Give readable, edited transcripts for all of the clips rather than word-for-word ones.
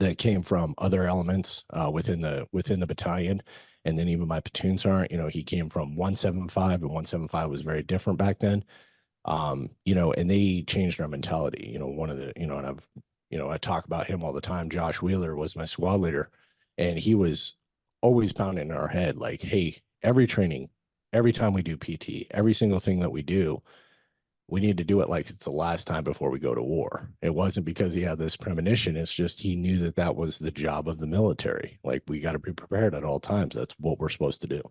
that came from other elements within the battalion. And then even my platoon sergeant, he came from 175, and 175 was very different back then. And they changed our mentality. One of the, and I talk about him all the time. Josh Wheeler was my squad leader, and he was always pounding in our head, like, hey, every training, every time we do PT, every single thing that we do, we need to do it like it's the last time before we go to war. It wasn't because he had this premonition. It's just he knew that that was the job of the military. Like, we got to be prepared at all times. That's what we're supposed to do.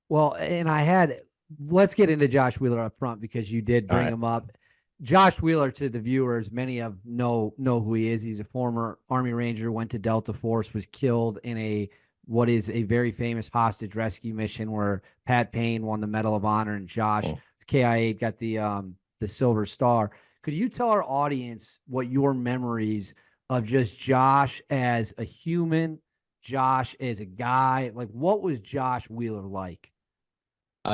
Well, and let's get into Josh Wheeler up front because you did All bring right. him up. Josh Wheeler, to the viewers, many of know who he is. He's a former Army Ranger, went to Delta Force, was killed in what is a very famous hostage rescue mission where Pat Payne won the Medal of Honor and Josh KIA got the Silver Star. Could you tell our audience what your memories of just Josh as a human, Josh as a guy, like what was Josh Wheeler like?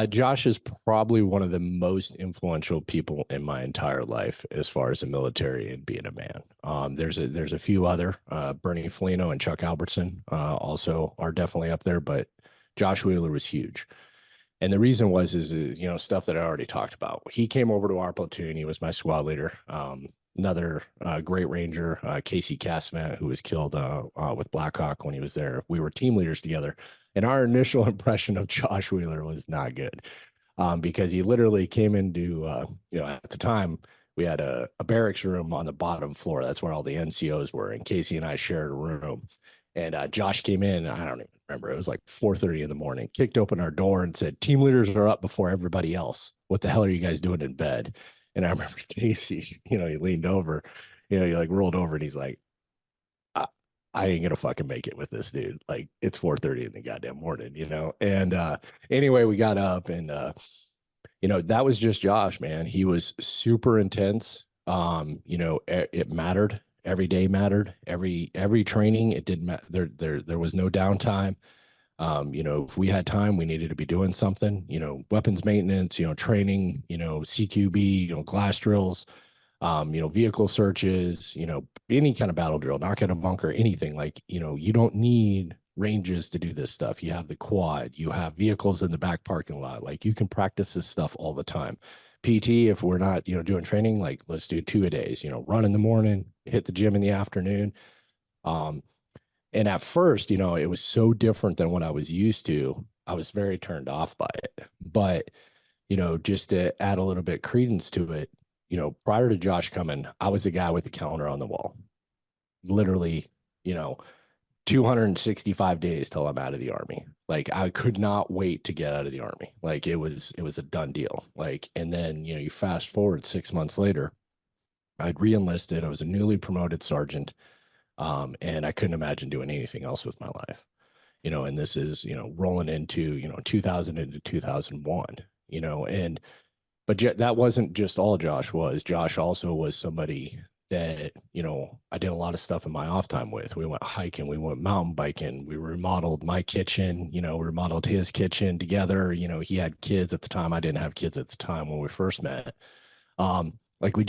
Josh is probably one of the most influential people in my entire life as far as the military and being a man. There's a few other, Bernie Felino and Chuck Albertson also are definitely up there, but Josh Wheeler was huge. And the reason is stuff that I already talked about. He came over to our platoon. He was my squad leader. Another great Ranger, Casey Cassavant, who was killed with Blackhawk when he was there. We were team leaders together. And our initial impression of Josh Wheeler was not good because he literally came into, at the time, we had a barracks room on the bottom floor. That's where all the NCOs were. And Casey and I shared a room. And Josh came in, I don't even remember, it was like 4:30 in the morning, kicked open our door and said, team leaders are up before everybody else. What the hell are you guys doing in bed? And I remember Casey, he leaned over, he like rolled over and he's like, I ain't gonna fucking make it with this dude. Like, it's 4:30 in the goddamn morning, And anyway, we got up and that was just Josh, man. He was super intense. It mattered. Every day mattered. Every training, it didn't matter. There was no downtime. If we had time, we needed to be doing something, weapons maintenance, training, CQB, glass drills, vehicle searches, any kind of battle drill, knock out a bunker, anything like, you don't need ranges to do this stuff. You have the quad, you have vehicles in the back parking lot. Like, you can practice this stuff all the time. PT, if we're not, doing training, like, let's do 2-a-days, run in the morning, hit the gym in the afternoon. And at first, it was so different than what I was used to. I was very turned off by it. But, just to add a little bit credence to it, prior to Josh coming, I was the guy with the calendar on the wall. Literally, 265 days till I'm out of the Army. Like, I could not wait to get out of the Army. Like, it was a done deal. Like, and then, you fast forward 6 months later, I'd re-enlisted. I was a newly promoted sergeant. And I couldn't imagine doing anything else with my life, and this is, rolling into, 2000 into 2001, but that wasn't just all Josh was. Josh also was somebody that, I did a lot of stuff in my off time with. We went hiking, we went mountain biking, we remodeled my kitchen, remodeled his kitchen together. He had kids at the time. I didn't have kids at the time when we first met. Like, we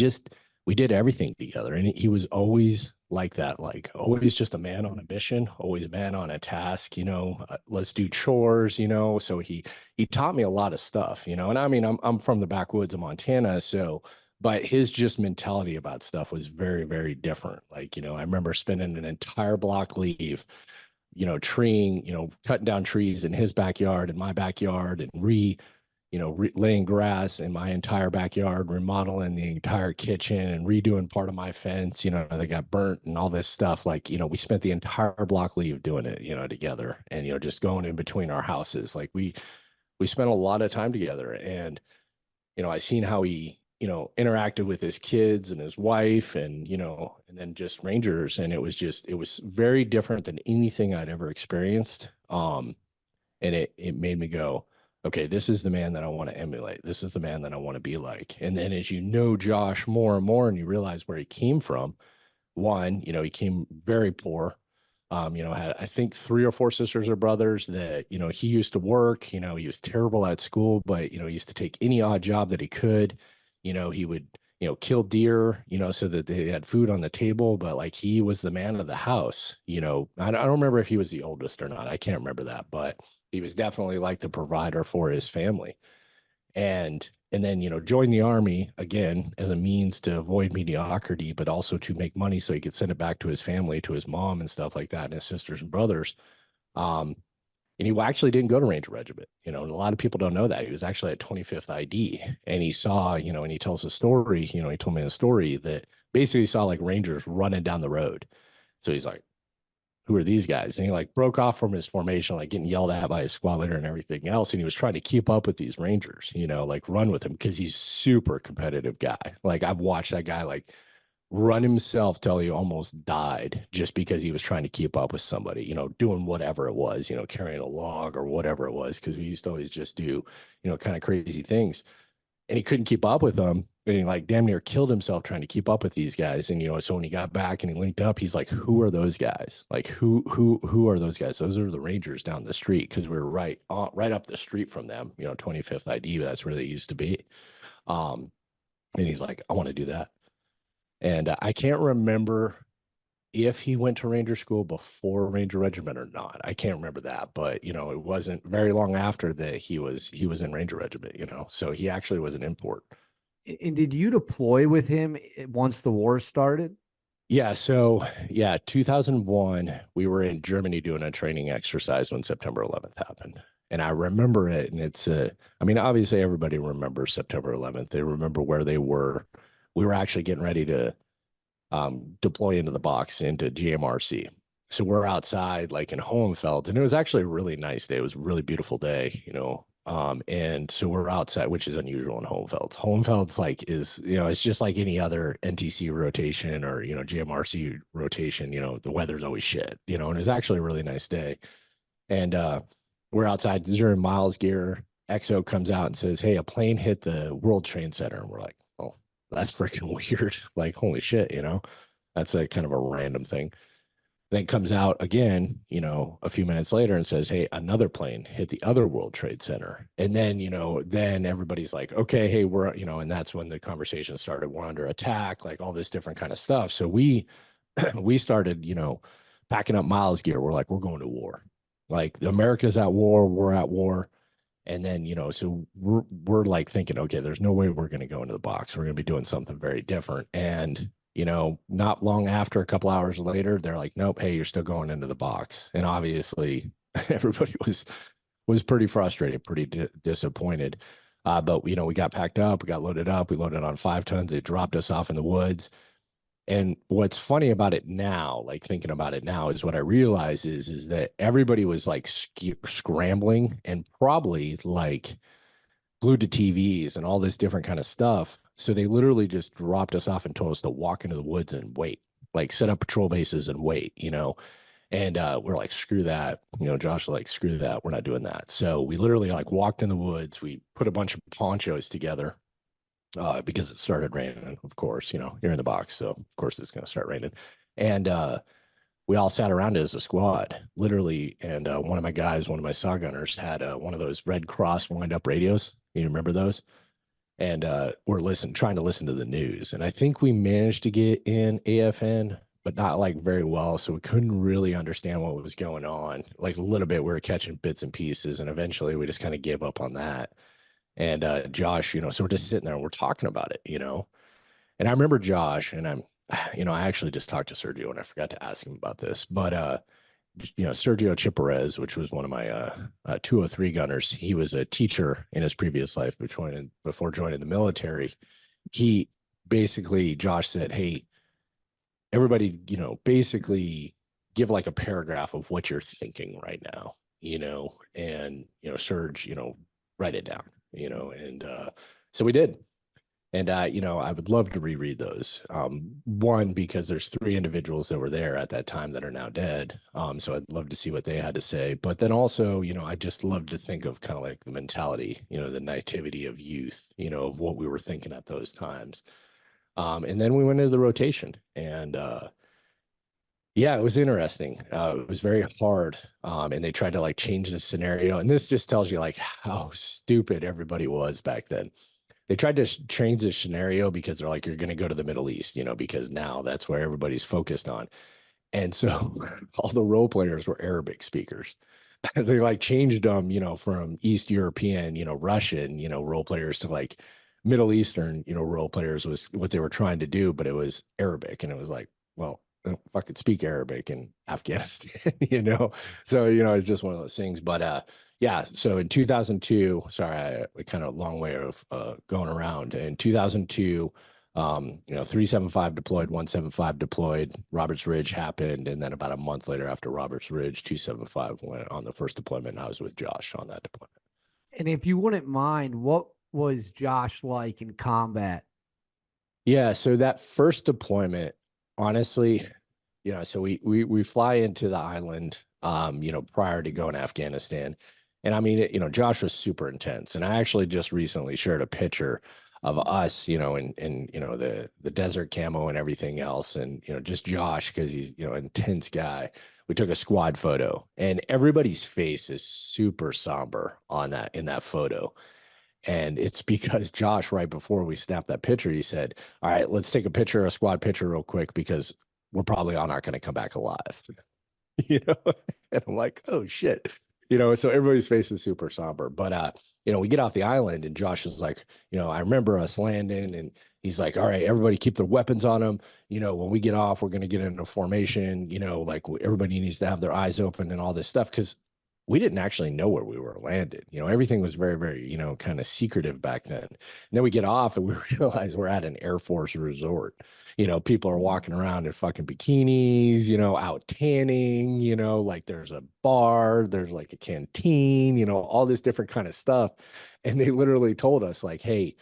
did everything together, and he was always like that, like always just a man on a mission, always a man on a task, let's do chores, so he taught me a lot of stuff, and I mean, I'm from the backwoods of Montana, so, but his just mentality about stuff was very, very different. Like, I remember spending an entire block leave, treeing, cutting down trees in his backyard and my backyard, and laying grass in my entire backyard, remodeling the entire kitchen and redoing part of my fence, that got burnt and all this stuff. Like, we spent the entire block leave doing it, together, and, just going in between our houses. Like, we spent a lot of time together, and, I seen how he, interacted with his kids and his wife and, and then just Rangers. And it was very different than anything I'd ever experienced. And it made me go, okay, this is the man that I want to emulate. This is the man that I want to be like. And then as you know Josh more and more, and you realize where he came from, one, he came very poor. Had, I think, 3 or 4 sisters or brothers that, he used to work, he was terrible at school, but, he used to take any odd job that he could. He would, kill deer, so that they had food on the table, but like he was the man of the house. I don't remember if he was the oldest or not. I can't remember that, but he was definitely like the provider for his family. And then, join the army again as a means to avoid mediocrity, but also to make money so he could send it back to his family, to his mom and stuff like that, and his sisters and brothers. Um, and he actually didn't go to Ranger Regiment, and a lot of people don't know that. He was actually at 25th ID, and he saw, and he tells a story, he told me a story that basically saw like Rangers running down the road. So he's like, who are these guys? And he like broke off from his formation, like getting yelled at by his squad leader and everything else. And he was trying to keep up with these Rangers, like run with him because he's super competitive guy. Like I've watched that guy like run himself till he almost died just because he was trying to keep up with somebody, doing whatever it was, carrying a log or whatever it was. Cause we used to always just do, kind of crazy things, and he couldn't keep up with them. And he like damn near killed himself trying to keep up with these guys. And so when he got back and he linked up, he's like, "Who are those guys? Like who are those guys? Those are the Rangers down the street because we were right up the street from them. 25th ID. That's where they used to be." Um, and he's like, "I want to do that." And I can't remember if he went to Ranger school before Ranger Regiment or not. I can't remember that, but it wasn't very long after that he was in Ranger Regiment. So he actually was an import. And did you deploy with him once the war started? Yeah, so yeah, 2001, we were in Germany doing a training exercise when September 11th happened. And I remember it, and I mean, obviously everybody remembers September 11th. They remember where they were. We were actually getting ready to deploy into the box into GMRC. So we're outside like in Hohenfeld, and it was actually a really nice day. It was a really beautiful day, and so we're outside, which is unusual in Hohenfeld. Hohenfeld's like it's just like any other NTC rotation or GMRC rotation. The weather's always shit, and it was actually a really nice day. And we're outside, 0 miles gear. XO comes out and says, "Hey, a plane hit the World Trade Center," and we're like, "Oh, that's freaking weird!" Like, holy shit, that's a kind of a random thing. Then comes out again, a few minutes later and says, "Hey, another plane hit the other World Trade Center." And then, then everybody's like, "Okay, hey, we're," and that's when the conversation started. We're under attack, like all this different kind of stuff. So we we started, packing up miles gear. We're like, we're going to war. Like America's at war, we're at war. And then, so we're like thinking, okay, there's no way we're going to go into the box. We're going to be doing something very different. And not long after, a couple hours later, they're like, "Nope, hey, you're still going into the box." And obviously, everybody was pretty frustrated, pretty disappointed. But we got packed up, we got loaded up, we loaded on 5 tons. They dropped us off in the woods. And what's funny about it now, like thinking about it now, is what I realize is that everybody was like scrambling and probably like glued to TVs and all this different kind of stuff. So they literally just dropped us off and told us to walk into the woods and wait, like set up patrol bases and wait, And we're like, screw that. Josh was like, screw that. We're not doing that. So we literally like walked in the woods. We put a bunch of ponchos together because it started raining, of course, you're in the box. So of course it's going to start raining. And we all sat around it as a squad, literally. And one of my guys, one of my saw gunners, had one of those Red Cross wind up radios. You remember those? And we're trying to listen to the news. And I think we managed to get in AFN, but not like very well. So we couldn't really understand what was going on. Like a little bit, we were catching bits and pieces. And eventually we just kind of gave up on that. And Josh, so we're just sitting there and we're talking about it, And I remember Josh, and I actually just talked to Sergio and I forgot to ask him about this, but Sergio Chiparez, which was one of my 203 gunners, he was a teacher in his previous life before joining the military. He basically, Josh said, "Hey, everybody, basically give like a paragraph of what you're thinking right now, and, Serge, write it down, and so we did. And I would love to reread those. One, because there's 3 individuals that were there at that time that are now dead. So I'd love to see what they had to say. But then also, I just love to think of kind of like the mentality, the nativity of youth, of what we were thinking at those times. And then we went into the rotation, and yeah, it was interesting. It was very hard. And they tried to like change the scenario. And this just tells you like how stupid everybody was back then. they tried to change the scenario because they're like, you're going to go to the Middle East, because now that's where everybody's focused on. And so all the role players were Arabic speakers. They like changed them, from East European, Russian, role players to like Middle Eastern, role players was what they were trying to do, but it was Arabic. And it was like, well, I don't fucking speak Arabic in Afghanistan, So, it's just one of those things. But yeah, so in 2002, sorry, I kind of long way of going around. In 2002, 375 deployed, 175 deployed. Roberts Ridge happened, and then about a month later, after Roberts Ridge, 275 went on the first deployment. And I was with Josh on that deployment. And if you wouldn't mind, what was Josh like in combat? Yeah, so that first deployment, honestly, so we fly into the island, prior to going to Afghanistan, and I mean, Josh was super intense, and I actually just recently shared a picture of us, in the desert camo and everything else, and just Josh because he's an intense guy. We took a squad photo, and everybody's face is super somber on that in that photo. And it's because Josh, right before we snapped that picture, he said, all right, let's take a squad picture real quick because we're probably all not going to come back alive. you know, and I'm like, oh shit. So everybody's face is super somber. But we get off the island and Josh is like, I remember us landing and he's like, all right, everybody keep their weapons on them. When we get off, we're gonna get into formation, like everybody needs to have their eyes open and all this stuff. Cause we didn't actually know where we were landed. Everything was very, very, kind of secretive back then. And then we get off and we realize we're at an Air Force resort. People are walking around in fucking bikinis, out tanning, like there's a bar, there's like a canteen, all this different kind of stuff. And they literally told us like, hey,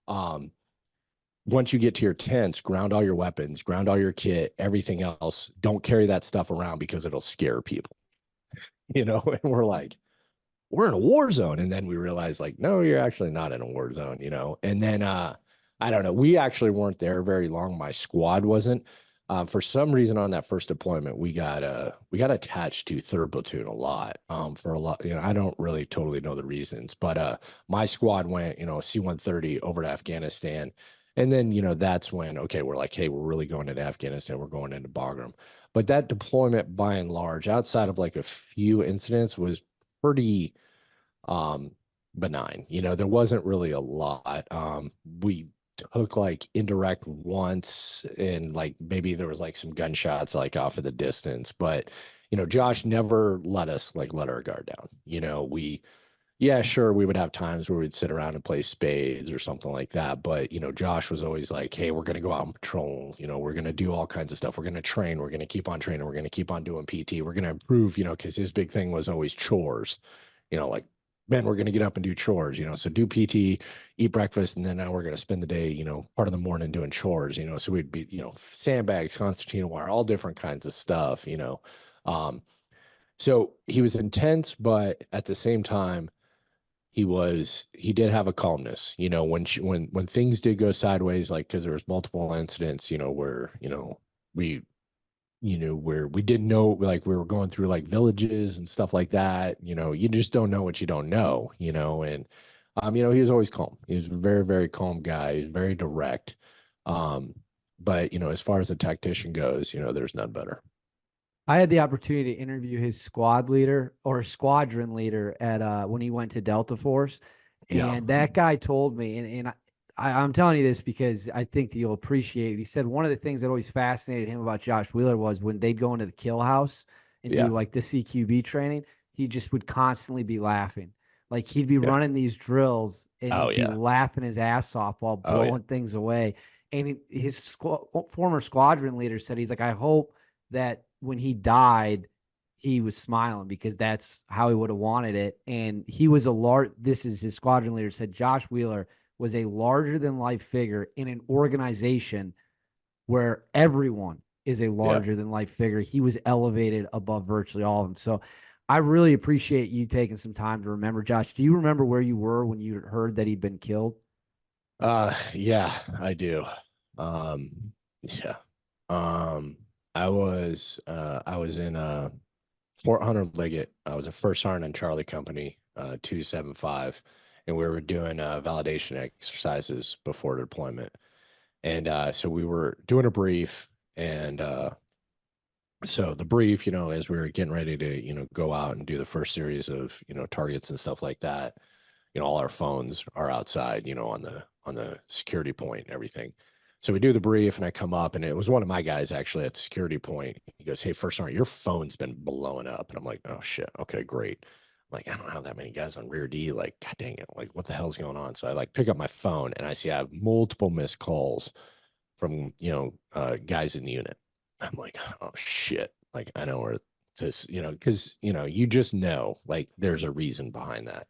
once you get to your tents, ground all your weapons, ground all your kit, everything else. Don't carry that stuff around because it'll scare people. And we're like, we're in a war zone. And then we realized like, no, you're actually not in a war zone, And then I don't know, we actually weren't there very long. My squad wasn't. For some reason on that first deployment, we got attached to third platoon a lot. For a lot, I don't really totally know the reasons, but my squad went, C-130 over to Afghanistan. And then, that's when, okay, we're like, hey, we're really going into Afghanistan. We're going into Bagram. But that deployment, by and large, outside of like a few incidents, was pretty benign. There wasn't really a lot. We took like indirect once, and like maybe there was like some gunshots like off of the distance. But Josh never let us like let our guard down. Yeah, sure, we would have times where we'd sit around and play spades or something like that. But, Josh was always like, hey, we're going to go out and patrol. We're going to do all kinds of stuff. We're going to train. We're going to keep on training. We're going to keep on doing PT. We're going to improve, because his big thing was always chores, like, man, we're going to get up and do chores, so do PT, eat breakfast. And then now we're going to spend the day, part of the morning doing chores, so we'd be, sandbags, concertina wire, all different kinds of stuff, Um, so he was intense, but at the same time, he did have a calmness, when things did go sideways, like, cause there was multiple incidents, where, we, where we didn't know, like we were going through like villages and stuff like that, you just don't know what you don't know, and, he was always calm. He was a very, very calm guy. He was very direct. But, as far as a tactician goes, there's none better. I had the opportunity to interview his squad leader or squadron leader at when he went to Delta Force. Yeah. And that guy told me, I'm telling you this because I think that you'll appreciate it. He said one of the things that always fascinated him about Josh Wheeler was when they'd go into the kill house and do Yeah. like the CQB training, he just would constantly be laughing. Like he'd be Yeah. running these drills and Oh he'd be yeah. laughing his ass off while Oh yeah. blowing things away. And his former squadron leader said, he's like, I hope that when he died, he was smiling because that's how he would have wanted it. And he was this is his squadron leader said, Josh Wheeler was a larger than life figure in an organization where everyone is a Yeah. larger than life figure. He was elevated above virtually all of them. So I really appreciate you taking some time to remember Josh. Do you remember where you were when you heard that he'd been killed? Yeah, I do. Yeah. Um, I was in Fort Hunter Liggett. I was a first sergeant in Charlie Company, 275. and we were doing validation exercises before deployment. And so we were doing a brief, and so the brief, as we were getting ready to, go out and do the first series of, targets and stuff like that, all our phones are outside, on the security point and everything. So we do the brief, and I come up, and it was one of my guys actually at the security point. He goes, "Hey, First Sergeant, your phone's been blowing up." And I'm like, "Oh shit, okay, great." I'm like, I don't have that many guys on rear D. Like, God dang it, like what the hell's going on? So I like pick up my phone, and I see I have multiple missed calls from guys in the unit. I'm like, oh shit, like I know where this, because you just know like there's a reason behind that.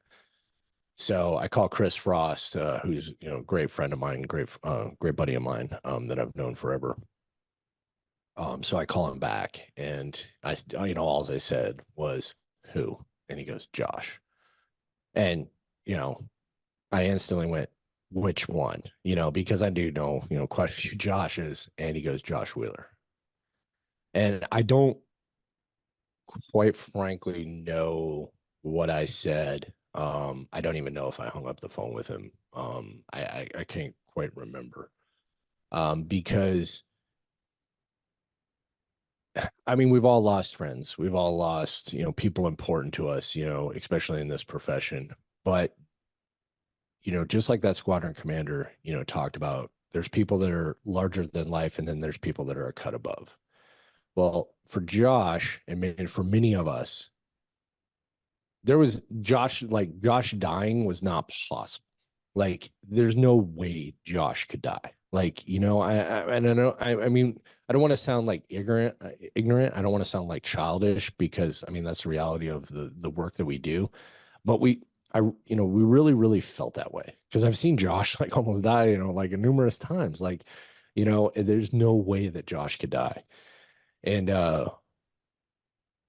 So I call Chris Frost, who's a great friend of mine, great buddy of mine, that I've known forever. So I call him back, and all I said was who, and he goes Josh, and I instantly went, which one, because I do know quite a few Joshes, and he goes Josh Wheeler, and I don't quite frankly know what I said. I don't even know if I hung up the phone with him. I can't quite remember. Because I mean, we've all lost friends. We've all lost, people important to us, especially in this profession. But, just like that squadron commander, talked about, there's people that are larger than life, and then there's people that are a cut above. Well, for Josh, and for many of us, there was Josh dying was not possible. Like, there's no way Josh could die. Like, I don't know. I mean, I don't want to sound like ignorant. I don't want to sound like childish, because I mean, that's the reality of the work that we do. But we really, really felt that way, because I've seen Josh like almost die, like numerous times. Like, there's no way that Josh could die. And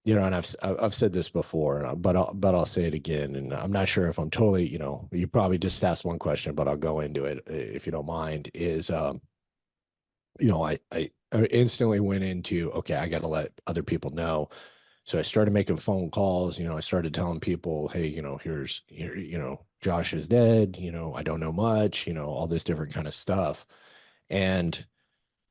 and I've said this before, but I'll say it again. And I'm not sure if I'm totally, you probably just asked one question, but I'll go into it if you don't mind. Is I instantly went into, okay, I got to let other people know. So I started making phone calls. I started telling people, hey, Josh is dead. I don't know much. All this different kind of stuff. And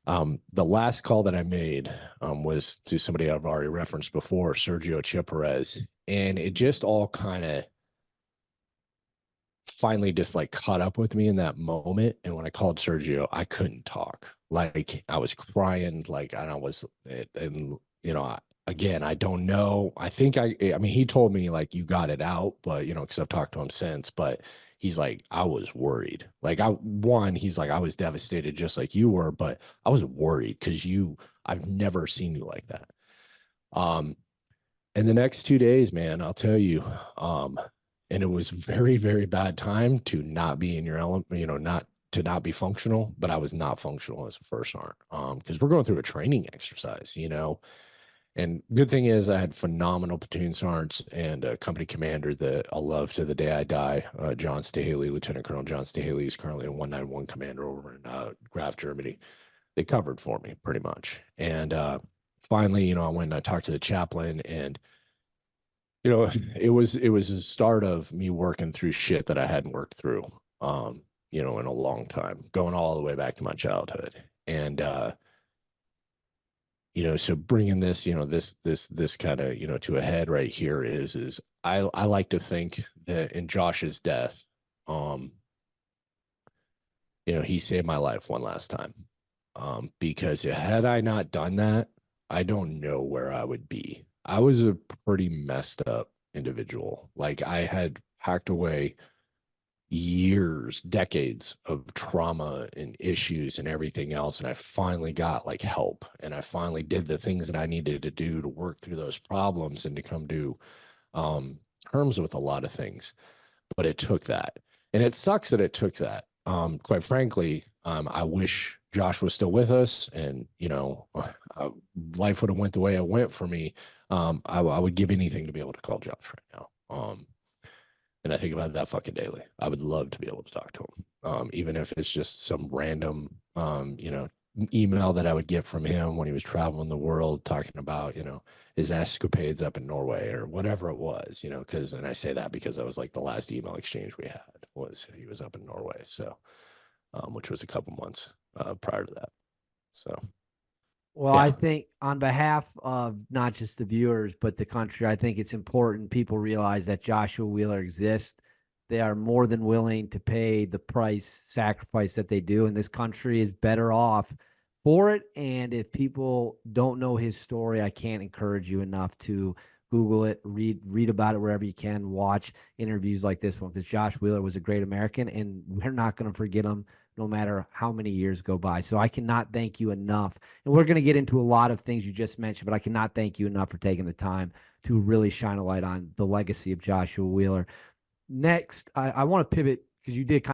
the last call that I made was to somebody I've already referenced before, Sergio Chiparez, and it just all kind of finally just like caught up with me in that moment. And when I called Sergio, I couldn't talk. Like, I was crying, like, and I was, and again, I don't know. I mean, he told me like, you got it out, but because I've talked to him since, but he's like, I was worried. Like, he's like, I was devastated just like you were, but I was worried because I've never seen you like that. And the next 2 days, man, I'll tell you, and it was very, very bad time to not be in your element, not be functional, but I was not functional as a first sergeant, because we're going through a training exercise, and good thing is I had phenomenal platoon sergeants and a company commander that I'll love to the day I die. John Stahaley, Lieutenant Colonel John Stahaley, is currently a 191 commander over in Graf, Germany. They covered for me pretty much. And finally, I went and I talked to the chaplain, and it was a start of me working through shit that I hadn't worked through, in a long time, going all the way back to my childhood. And so bringing this, this kind of, to a head right here is I like to think that in Josh's death, he saved my life one last time. Because had I not done that, I don't know where I would be. I was a pretty messed up individual. Like, I had packed away years, decades of trauma and issues and everything else. And I finally got like help, and I finally did the things that I needed to do to work through those problems and to come to terms with a lot of things. But it took that. And it sucks that it took that. Quite frankly, I wish Josh was still with us, and life would have went the way it went for me. I would give anything to be able to call Josh right now. And I think about that fucking daily. I would love to be able to talk to him, even if it's just some random, email that I would get from him when he was traveling the world, talking about, his escapades up in Norway or whatever it was, and I say that because that was like the last email exchange we had. was he was up in Norway. So, which was a couple months prior to that. So, Well, yeah. I think on behalf of not just the viewers, but the country, I think it's important people realize that Joshua Wheeler exists. They are more than willing to pay the price sacrifice that they do. And this country is better off for it. And if people don't know his story, I can't encourage you enough to Google it, read about it wherever you can, watch interviews like this one, because Josh Wheeler was a great American, and we're not going to forget him no matter how many years go by. So I cannot thank you enough. And we're going to get into a lot of things you just mentioned, but I cannot thank you enough for taking the time to really shine a light on the legacy of Joshua Wheeler. Next, I want to pivot because you did kind